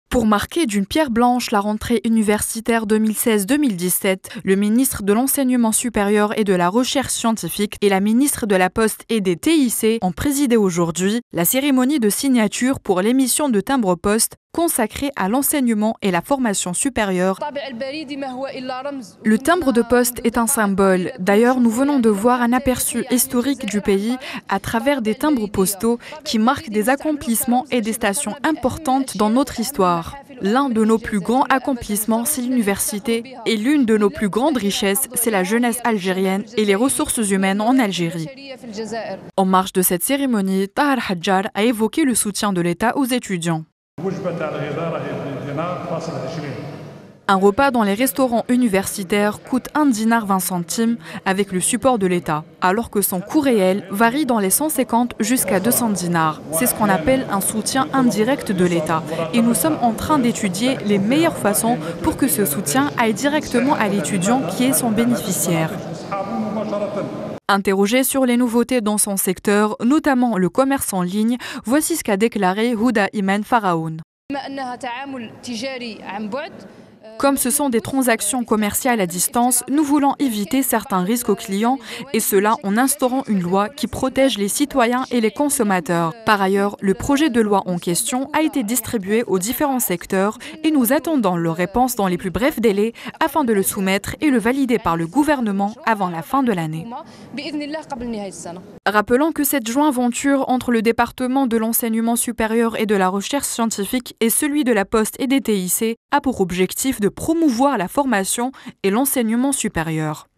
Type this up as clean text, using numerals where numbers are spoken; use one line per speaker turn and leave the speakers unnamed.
Pour marquer d'une pierre blanche la rentrée universitaire 2016-2017, le ministre de l'Enseignement supérieur et de la Recherche scientifique et la ministre de la Poste et des TIC ont présidé aujourd'hui la cérémonie de signature pour l'émission de timbre-poste consacrée à l'enseignement et la formation supérieure. Le timbre de poste est un symbole. D'ailleurs, nous venons de voir un aperçu historique du pays à travers des timbres postaux qui marquent des accomplissements et des stations importantes dans notre histoire. L'un de nos plus grands accomplissements, c'est l'université, et l'une de nos plus grandes richesses, c'est la jeunesse algérienne et les ressources humaines en Algérie. En marge de cette cérémonie, Tahar Hadjar a évoqué le soutien de l'État aux étudiants. Un repas dans les restaurants universitaires coûte 1 dinar 20 centimes avec le support de l'État, alors que son coût réel varie dans les 150 jusqu'à 200 dinars. C'est ce qu'on appelle un soutien indirect de l'État. Et nous sommes en train d'étudier les meilleures façons pour que ce soutien aille directement à l'étudiant qui est son bénéficiaire. Interrogé sur les nouveautés dans son secteur, notamment le commerce en ligne, voici ce qu'a déclaré Houda Iman Faraoun. Comme ce sont des transactions commerciales à distance, nous voulons éviter certains risques aux clients et cela en instaurant une loi qui protège les citoyens et les consommateurs. Par ailleurs, le projet de loi en question a été distribué aux différents secteurs et nous attendons leur réponse dans les plus brefs délais afin de le soumettre et le valider par le gouvernement avant la fin de l'année. Rappelons que cette joint-venture entre le département de l'enseignement supérieur et de la recherche scientifique et celui de la Poste et des TIC a pour objectif de promouvoir la formation et l'enseignement supérieur.